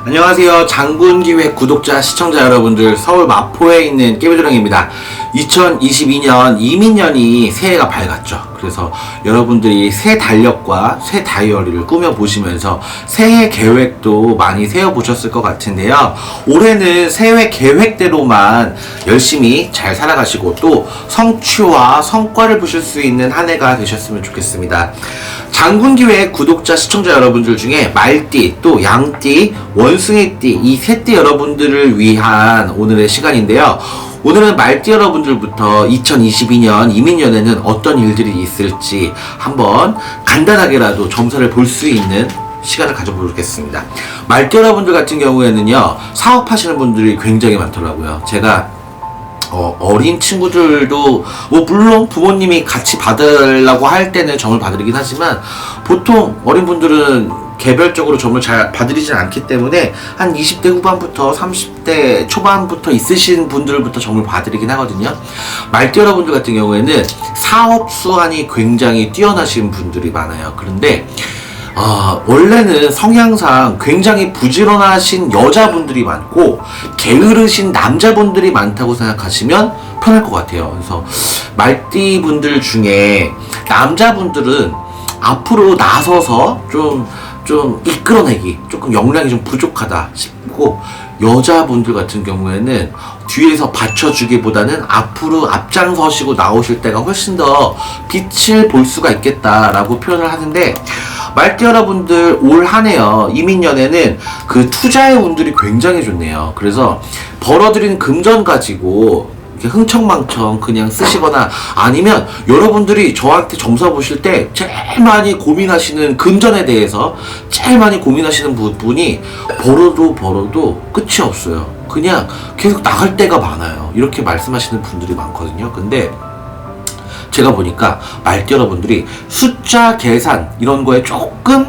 안녕하세요. 장군기획 구독자 시청자 여러분들, 서울 마포에 있는 깨비조랑입니다. 2022년 이민년이 새해가 밝았죠. 그래서 여러분들이 새 달력과 새 다이어리를 꾸며보시면서 새해 계획도 많이 세워보셨을 것 같은데요. 올해는 새해 계획대로만 열심히 잘 살아가시고 또 성취와 성과를 보실 수 있는 한 해가 되셨으면 좋겠습니다. 장군기획 구독자 시청자 여러분들 중에 말띠, 또 양띠, 원숭이띠, 이 세 띠 여러분들을 위한 오늘의 시간인데요. 오늘은 말띠 여러분들부터 2022년 이민년에는 어떤 일들이 있을지 한번 간단하게라도 점사를 볼 수 있는 시간을 가져보겠습니다. 말띠 여러분들 같은 경우에는요, 사업하시는 분들이 굉장히 많더라고요. 제가 어린 친구들도 물론 부모님이 같이 받으려고 할 때는 점을 봐드리긴 하지만, 보통 어린 분들은 개별적으로 점을 잘 봐드리진 않기 때문에 한 20대 후반부터 30대 초반부터 있으신 분들부터 점을 봐드리긴 하거든요. 말띠 여러분들 같은 경우에는 사업 수완이 굉장히 뛰어나신 분들이 많아요. 그런데 원래는 성향상 굉장히 부지런하신 여자분들이 많고 게으르신 남자분들이 많다고 생각하시면 편할 것 같아요. 그래서 말띠 분들 중에 남자분들은 앞으로 나서서 좀 이끌어내기 조금 역량이 좀 부족하다 싶고, 여자분들 같은 경우에는 뒤에서 받쳐주기보다는 앞으로 앞장서시고 나오실 때가 훨씬 더 빛을 볼 수가 있겠다라고 표현을 하는데, 말띠 여러분들 올 한해요, 이민년에는 그 투자의 운들이 굉장히 좋네요. 그래서 벌어들인 금전 가지고 이렇게 흥청망청 그냥 쓰시거나, 아니면 여러분들이 저한테 점사 보실 때 제일 많이 고민하시는 금전에 대해서 제일 많이 고민하시는 부분이 벌어도 끝이 없어요. 그냥 계속 나갈 때가 많아요. 이렇게 말씀하시는 분들이 많거든요. 근데 제가 보니까 말띠 여러분들이 숫자 계산 이런 거에 조금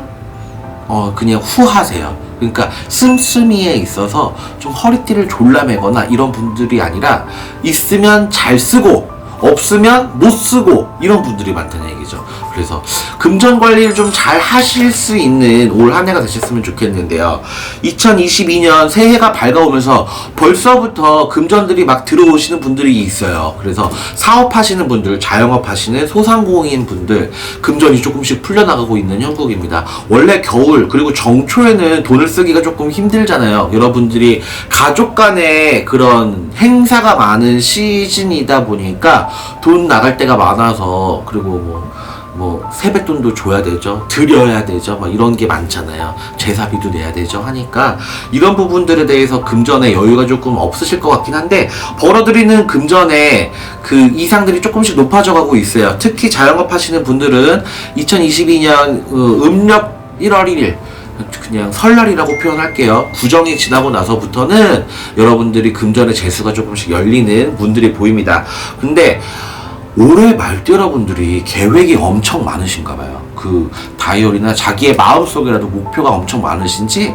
그냥 후하세요. 그러니까 씀씀이에 있어서 좀 허리띠를 졸라매거나 이런 분들이 아니라, 있으면 잘 쓰고 없으면 못 쓰고 이런 분들이 많다는 얘기죠. 그래서 금전 관리를 좀 잘 하실 수 있는 올 한 해가 되셨으면 좋겠는데요. 2022년 새해가 밝아오면서 벌써부터 금전들이 막 들어오시는 분들이 있어요. 그래서 사업하시는 분들, 자영업 하시는 소상공인 분들, 금전이 조금씩 풀려나가고 있는 형국입니다. 원래 겨울 그리고 정초에는 돈을 쓰기가 조금 힘들잖아요. 여러분들이 가족 간의 그런 행사가 많은 시즌이다 보니까 돈 나갈 때가 많아서, 그리고 세뱃돈도 줘야 되죠. 드려야 되죠. 이런 게 많잖아요. 제사비도 내야 되죠. 하니까 이런 부분들에 대해서 금전에 여유가 조금 없으실 것 같긴 한데, 벌어들이는 금전의 그 이상들이 조금씩 높아져 가고 있어요. 특히 자영업 하시는 분들은 2022년 음력 1월 1일 그냥 설날이라고 표현할게요. 구정이 지나고 나서부터는 여러분들이 금전의 재수가 조금씩 열리는 분들이 보입니다. 근데 올해 말띠 여러분들이 계획이 엄청 많으신가 봐요. 그 다이어리나 자기의 마음속이라도 목표가 엄청 많으신지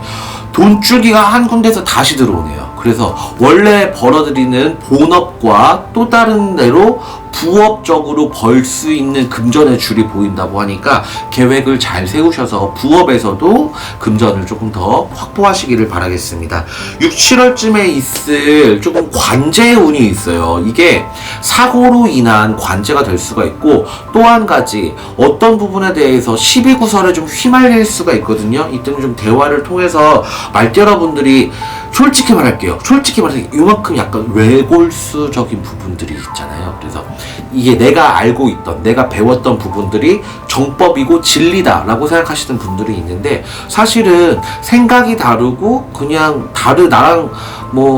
돈줄기가 한 군데서 다시 들어오네요. 그래서 원래 벌어들이는 본업과 또 다른 데로 부업적으로 벌 수 있는 금전의 줄이 보인다고 하니까 계획을 잘 세우셔서 부업에서도 금전을 조금 더 확보하시기를 바라겠습니다. 6, 7월쯤에 있을 조금 관제의 운이 있어요. 이게 사고로 인한 관제가 될 수가 있고, 또 한 가지 어떤 부분에 대해서 시비구설에 좀 휘말릴 수가 있거든요. 이때는 좀 대화를 통해서 말띠 여러분들이, 솔직히 말할게요. 솔직히 말해서 이만큼 약간 외골수적인 부분들이 있잖아요. 그래서 이게 내가 알고 있던, 내가 배웠던 부분들이 정법이고 진리다라고 생각하시는 분들이 있는데, 사실은 생각이 다르고 그냥 나랑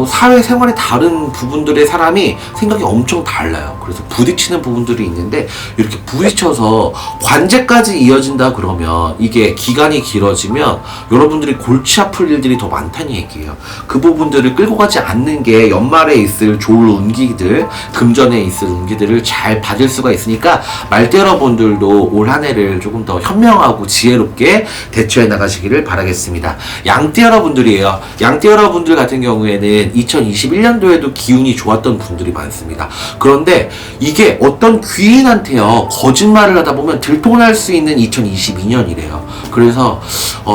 사회생활이 다른 부분들의 사람이 생각이 엄청 달라요. 그래서 부딪히는 부분들이 있는데, 이렇게 부딪혀서 관제까지 이어진다 그러면 이게 기간이 길어지면 여러분들이 골치 아플 일들이 더 많다는 얘기예요. 그 부분들을 끌고 가지 않는 게 연말에 있을 좋을 운기들, 금전에 있을 운기들을 기회를 잘 받을 수가 있으니까 말띠 여러분들도 올 한 해를 조금 더 현명하고 지혜롭게 대처해 나가시기를 바라겠습니다. 양띠 여러분들이에요. 양띠 여러분들 같은 경우에는 2021년도에도 기운이 좋았던 분들이 많습니다. 그런데 이게 어떤 귀인한테요, 거짓말을 하다 보면 들통날 수 있는 2022년이래요. 그래서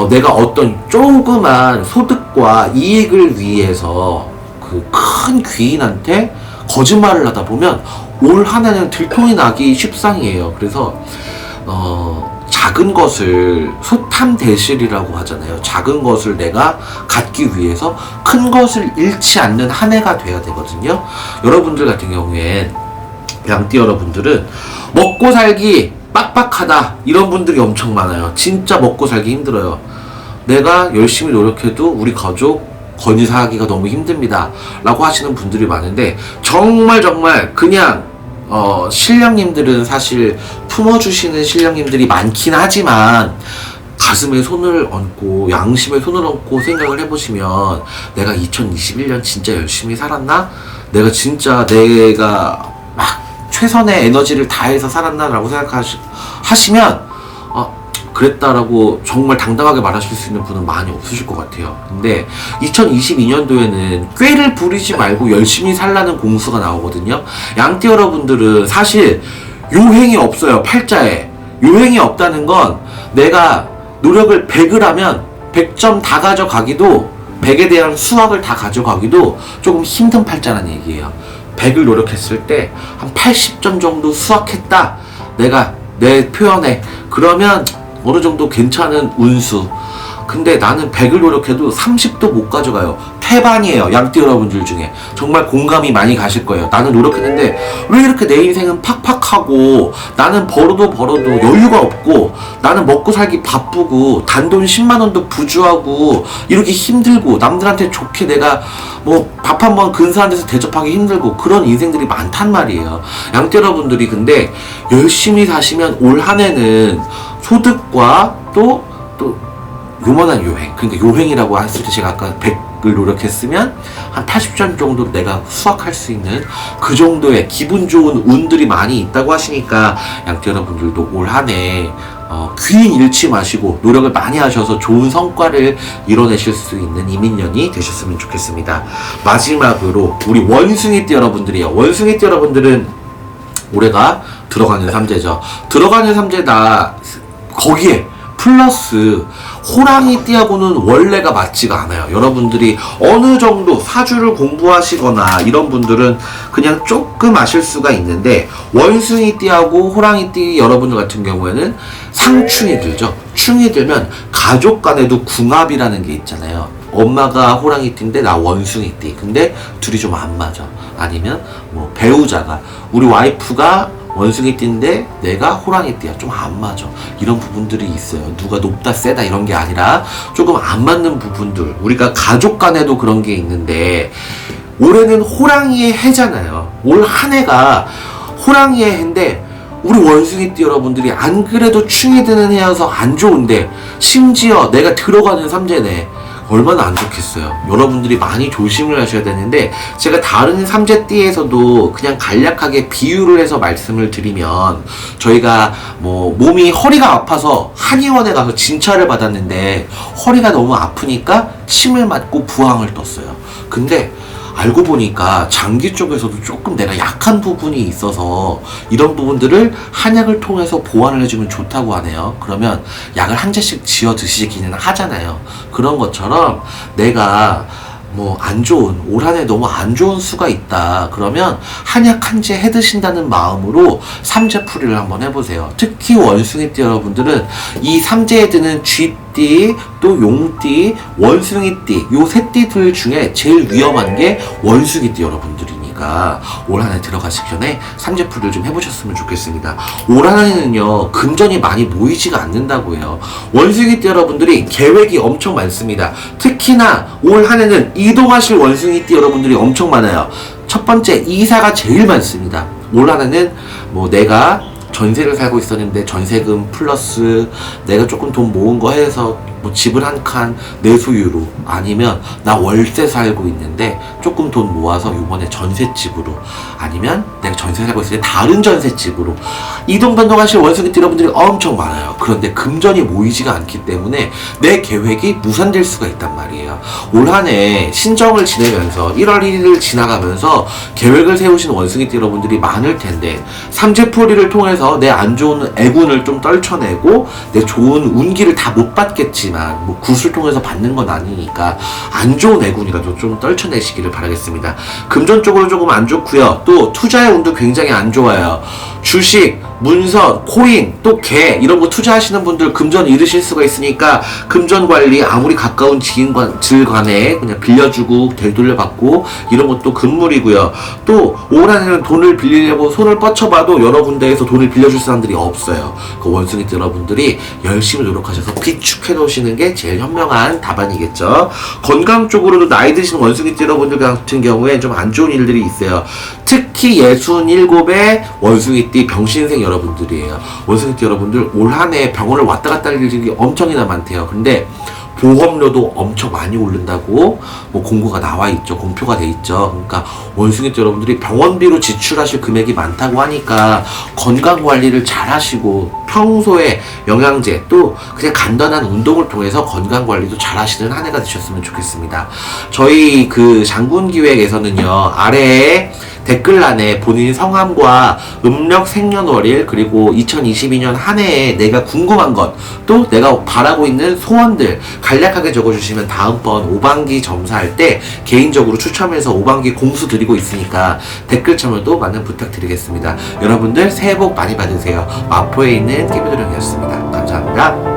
내가 어떤 조그만 소득과 이익을 위해서 그 큰 귀인한테 거짓말을 하다 보면 올 한 해는 들통이 나기 십상이에요. 그래서 작은 것을 소탐대실이라고 하잖아요. 작은 것을 내가 갖기 위해서 큰 것을 잃지 않는 한 해가 돼야 되거든요. 여러분들 같은 경우엔 양띠 여러분들은 먹고 살기 빡빡하다 이런 분들이 엄청 많아요. 진짜 먹고 살기 힘들어요. 내가 열심히 노력해도 우리 가족 건사하기가 너무 힘듭니다 라고 하시는 분들이 많은데, 정말 그냥 신령님들은 사실 품어주시는 신령님들이 많긴 하지만 가슴에 손을 얹고 양심에 손을 얹고 생각을 해보시면 내가 2021년 진짜 열심히 살았나? 내가 진짜 내가 막 최선의 에너지를 다해서 살았나? 라고 생각하시면 그랬다라고 정말 당당하게 말하실 수 있는 분은 많이 없으실 것 같아요. 근데 2022년도에는 꾀를 부리지 말고 열심히 살라는 공수가 나오거든요. 양띠 여러분들은 사실 요행이 없어요. 팔자에 요행이 없다는 건 내가 노력을 100을 하면 100점 다 가져가기도, 100에 대한 수학을 다 가져가기도 조금 힘든 팔자라는 얘기예요. 100을 노력했을 때 한 80점 정도 수학했다, 내가 내 표현에, 그러면 어느 정도 괜찮은 운수. 근데 나는 100을 노력해도 30도 못 가져가요. 태반이에요. 양띠 여러분들 중에 정말 공감이 많이 가실 거예요. 나는 노력했는데 왜 이렇게 내 인생은 팍팍하고, 나는 벌어도 여유가 없고, 나는 먹고 살기 바쁘고, 단돈 10만원도 부주하고, 이렇게 힘들고, 남들한테 좋게 내가 뭐 밥 한 번 근사한 데서 대접하기 힘들고, 그런 인생들이 많단 말이에요. 양띠 여러분들이 근데 열심히 사시면 올 한 해는 소득과 또 요만한 요행, 그러니까 요행이라고 했을 때 제가 아까 100을 노력했으면 한 80점 정도 내가 수확할 수 있는 그 정도의 기분 좋은 운들이 많이 있다고 하시니까 양띠 여러분들도 올 한 해 귀인 잃지 마시고 노력을 많이 하셔서 좋은 성과를 이뤄내실 수 있는 이민년이 되셨으면 좋겠습니다. 마지막으로 우리 원숭이띠 여러분들이요. 원숭이띠 여러분들은 올해가 들어가는 삼재죠. 들어가는 삼재다. 거기에 플러스 호랑이띠하고는 원래가 맞지가 않아요. 여러분들이 어느 정도 사주를 공부하시거나 이런 분들은 그냥 조금 아실 수가 있는데, 원숭이띠하고 호랑이띠 여러분들 같은 경우에는 상충이 들죠. 충이 들면 가족 간에도 궁합이라는 게 있잖아요. 엄마가 호랑이띠인데 나 원숭이띠, 근데 둘이 좀 안 맞아. 아니면 뭐 배우자가, 우리 와이프가 원숭이띠인데 내가 호랑이띠야, 좀 안 맞아. 이런 부분들이 있어요. 누가 높다 세다 이런 게 아니라 조금 안 맞는 부분들, 우리가 가족 간에도 그런 게 있는데, 올해는 호랑이의 해잖아요. 올 한 해가 호랑이의 해인데 우리 원숭이띠 여러분들이 안 그래도 충이 드는 해여서 안 좋은데 심지어 내가 들어가는 삼재네. 얼마나 안 좋겠어요. 여러분들이 많이 조심을 하셔야 되는데, 제가 다른 삼재띠에서도 그냥 간략하게 비유를 해서 말씀을 드리면, 저희가 뭐 몸이 허리가 아파서 한의원에 가서 진찰을 받았는데 허리가 너무 아프니까 침을 맞고 부항을 떴어요. 근데 알고 보니까 장기 쪽에서도 조금 내가 약한 부분이 있어서 이런 부분들을 한약을 통해서 보완을 해주면 좋다고 하네요. 그러면 약을 한 잔씩 지어 드시기는 하잖아요. 그런 것처럼 내가 뭐 안 좋은, 올 한 해 너무 안 좋은 수가 있다 그러면 한약 한 재 해 드신다는 마음으로 삼재풀이를 한번 해보세요. 특히 원숭이띠 여러분들은 이 삼재에 드는 쥐띠, 또 용띠, 원숭이띠, 요 세 띠들 중에 제일 위험한 게 원숭이띠 여러분들이니까 올 한 해 들어가시기 전에 삼재풀이를 좀 해보셨으면 좋겠습니다. 올 한 해는요 금전이 많이 모이지가 않는다고 해요. 원숭이띠 여러분들이 계획이 엄청 많습니다. 특히나 올 한 해는 이동하실 원숭이띠 여러분들이 엄청 많아요. 첫 번째, 이사가 제일 많습니다. 올 한 해는 뭐 내가 전세를 살고 있었는데 전세금 플러스 내가 조금 돈 모은 거 해서 뭐 집을 한 칸 내 소유로, 아니면 나 월세 살고 있는데 조금 돈 모아서 이번에 전셋집으로, 아니면 내가 전세 살고 있을 때 다른 전셋집으로 이동 변동하실 원숭이 여러분들이 엄청 많아요. 그런데 금전이 모이지가 않기 때문에 내 계획이 무산될 수가 있단 말이에요. 올 한 해 신정을 지내면서 1월 1일을 지나가면서 계획을 세우신 원숭이 여러분들이 많을 텐데, 삼재풀이를 통해서 내 안 좋은 애군을 좀 떨쳐내고 내 좋은 운기를 다 못 받겠지만 뭐 굿을 통해서 받는 건 아니니까 안 좋은 애군이라도 좀 떨쳐내시기를 바라겠습니다. 금전 쪽으로 조금 안 좋고요. 또 투자의 운도 굉장히 안 좋아요. 주식, 문서, 코인, 또 개 이런 거 투자하시는 분들 금전 잃으실 수가 있으니까 금전 관리 아무리 가까운 지인들 간에 그냥 빌려주고 되돌려받고 이런 것도 금물이고요. 또 올 한해는 돈을 빌리려고 손을 뻗쳐봐도 여러 군데에서 돈을 빌려줄 사람들이 없어요. 그 원숭이 여러분들이 열심히 노력하셔서 비축해 놓으시는 게 제일 현명한 답안이겠죠. 건강 쪽으로도 나이 드신 원숭이 여러분들 같은 경우에 좀 안 좋은 일들이 있어요. 특히 67의 원숭이띠 병신생 여러분들이에요. 원숭이띠 여러분들 올 한 해 병원을 왔다 갔다 할 일이 엄청이나 많대요. 근데 보험료도 엄청 많이 오른다고 뭐 공고가 나와 있죠. 공표가 돼 있죠. 그러니까 원숭이 여러분들이 병원비로 지출하실 금액이 많다고 하니까 건강 관리를 잘 하시고 평소에 영양제 또 그냥 간단한 운동을 통해서 건강 관리도 잘 하시는 한 해가 되셨으면 좋겠습니다. 저희 그 장군 기획에서는요, 아래에 댓글란에 본인 성함과 음력 생년월일 그리고 2022년 한 해에 내가 궁금한 것, 또 내가 바라고 있는 소원들 간략하게 적어주시면 다음번 5반기 점사할 때 개인적으로 추첨해서 5반기 공수 드리고 있으니까 댓글 참여도 많은 부탁드리겠습니다. 여러분들 새해 복 많이 받으세요. 마포에 있는 깨비도령이었습니다. 감사합니다.